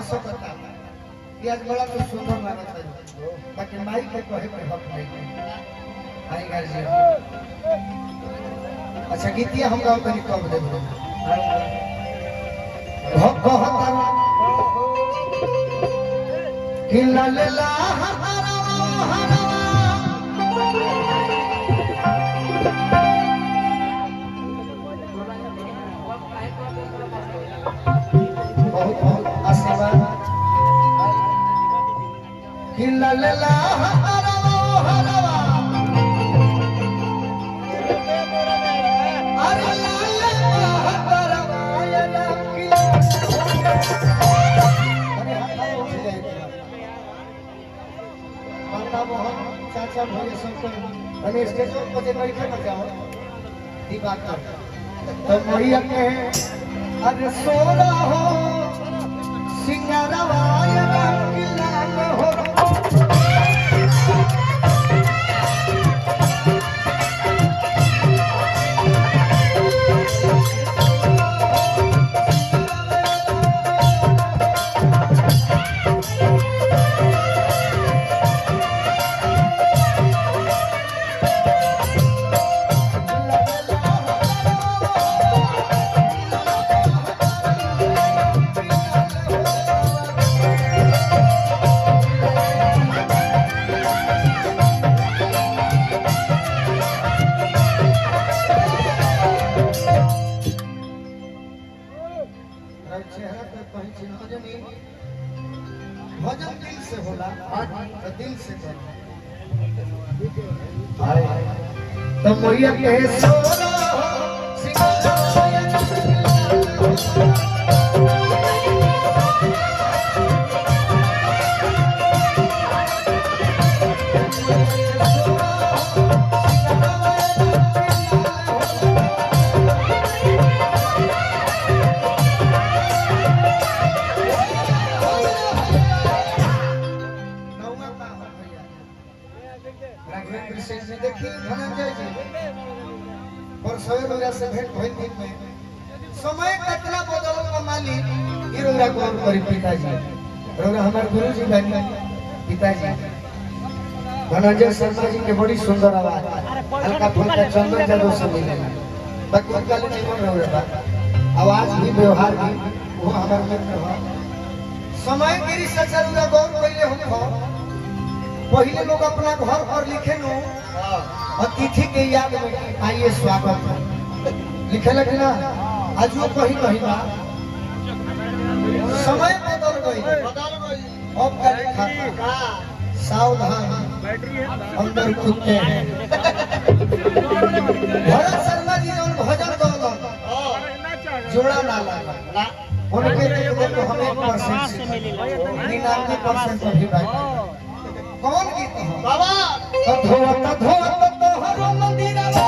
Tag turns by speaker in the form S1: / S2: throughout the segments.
S1: हंसो बता कि आज बड़ा कुछ सुंदर लागत है ताकि माई के कहे पे हक नहीं आई गार्जियन। अच्छा गीतिया हम गाँव कहीं कब दे हक कहता कि लालेला बहुत बहुत आशीर्वाद हिला लेला हरवा हरवा अरे लाले हरवा या किला अरे हाथ उठ जाए माता मोहन चाचा भैया सबको अरे स्टेज पर जे बैठे न जाओ दिवाकर तो मैया के अरे सोना हो सिंगारवा या किला हो भजन दिल से होला तो दिल से करो तो मैया के सोना देखिए धनंजय जी और सोयरोरा से भेंट भइल दिन में समय कितना बदल का मालिक इरोरा कौन करी पिताजी रोरा हमारे गुरुजी बनी पिताजी धनंजय शर्मा जी के बड़ी सुंदर आवाज हल्का फुल्का चंदन जादू से मिलेगा बाकी काल नहीं बोल रहे बा आवाज भी व्यवहार भी वो हमारे मित्र हो समय गिरी सचरुरा गौर कइले हो पहले लोग अपना घर पर लिखे नो अतिथि के याद में आइए स्वागत लिखे लगे ना आज वो कहीं कहीं बा समय बदल गई अब का लिखा सावधान अंदर कुत्ते हैं भरत शर्मा जी ने भजन गाओ जोड़ा ना लगा उनके देखते तो हम 1% से 99% भी बैठे कौन गीत है बाबा धोत धोत तोहर मंदिरवा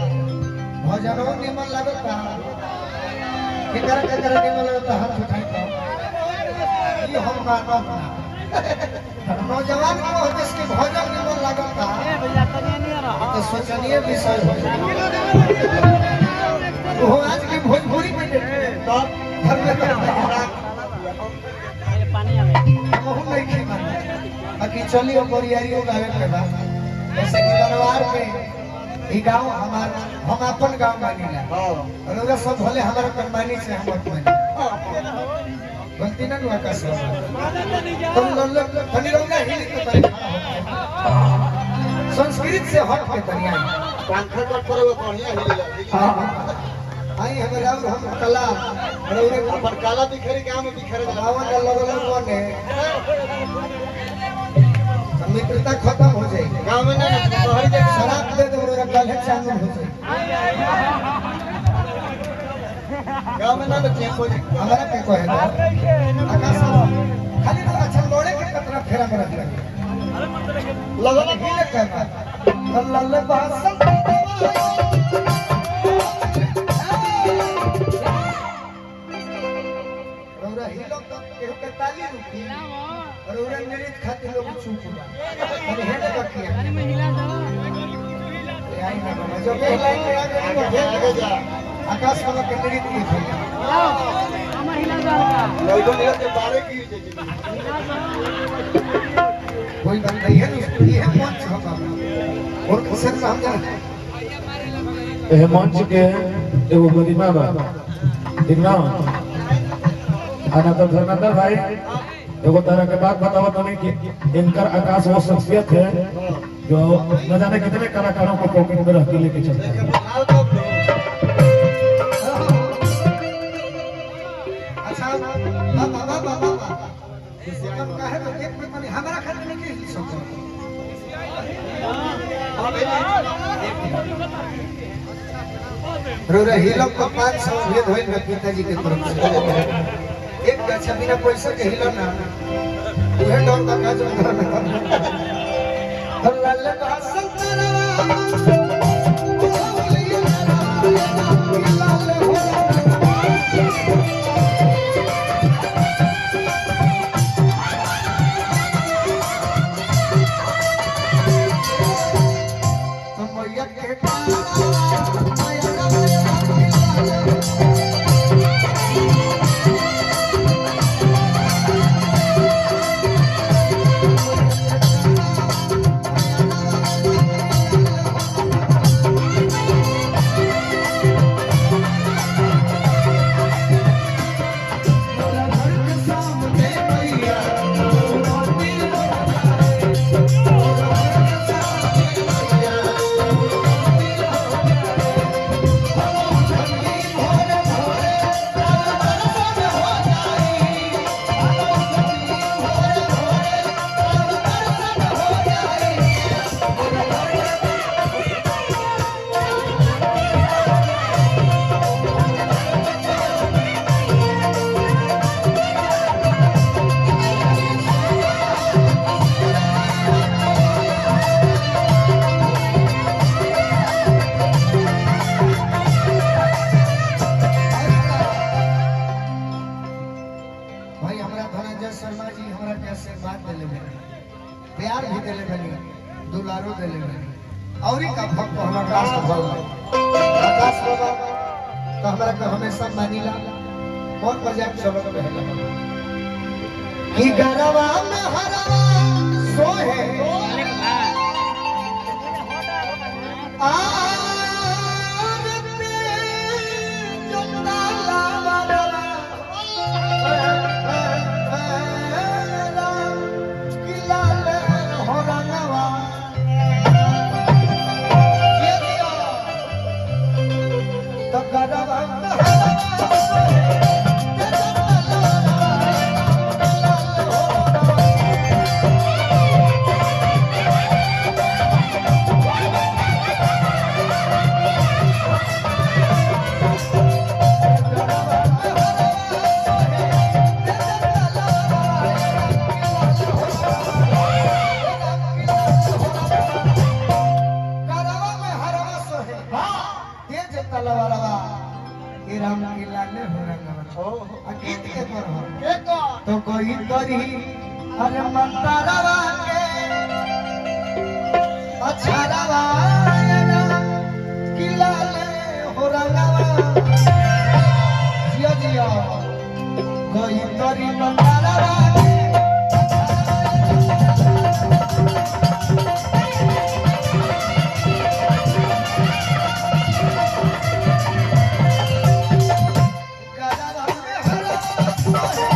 S1: भजनों निमन लगता केकरा केकरा निमन लगता हाथ उठाई तो ये हम मानब ना नौजवान को जिसके भजन निमन लगता तो सोचनीय विषय हो वो आज की भोजपुरी में तो घर में पानी आवे हम नहीं खेमा बाकी चली और बोरियारियों गावे के बाद जैसे कि दरबार में ई गांव हमार हम अपन गांव मानीला और ओरा सब भले हमारा कमानी से हम अपनी गलती ना हुआ कैसे तुम लोग धनी रंगा हिल के तरह संस्कृत से हट के तनिया
S2: पंखा कट पर वो बढ़िया हिलेला
S1: हां आई हमारा और हम कला और
S2: अपन काला दिखरे गांव में दिखरे
S1: बावन का लगल कोने मित्रता खत्म हो जाएगी
S2: गांव में ना बाहर के
S1: शराब दे दो मेरा कल है शामिल हो जाए
S2: गांव में ना चेक हो जाए
S1: हमारा पे कोई है आकाश खाली तो अच्छा लोड़े के कतरा फेरा में रख लगे
S2: लगन
S1: हिले कहना लल्ले बासन रौरा हिलो तो केहू के ताली रुकी और उरे नृत्य खातिर लोग चुप हुआ अरे हेड रखिए आई ना बाबा जो के लाइन में आगे
S2: आगे जा
S1: आकाश वाला के नृत्य देखिए
S3: আমার হিলা দাও
S2: लोगों ने के बारे की
S1: कोई बात नहीं है ये मंच होगा और किसी से हम जान
S4: एह मंच के एगो गरिमा बा ठीक ना आना तो धर्मेंद्र भाई एगो तरह के बात बताओ तो नहीं कि इनकर आकाश वो शख्सियत है जो न जाने कितने कलाकारों को पॉकेट में रख के लेके चलता है
S1: अच्छा बाबा बाबा बाबा हम काहे तो एक मिनट में हमारा खातिर नहीं की सोचो रोरा हिलम को 500 भेद होइल में पिताजी के तरफ से एक अच्छा बिना पैसा के हिलो ना उहे डर का काजो घर में लाल बासन शर्मा जी हमरा के आशीर्वाद देले बनी प्यार भी देले बनी दुलारो देले बनी औरी का भक्त हमरा आकाश बाबा तो हमरा के हमेशा मानिला कौन मजाक चलत रहेला की गरवा में हरवा सोहे तो कोई तरी अरे मंतारवा के अच्छा रवा किला ले हो रंगवा जिया जिया कोई तरी मंतारवा के रे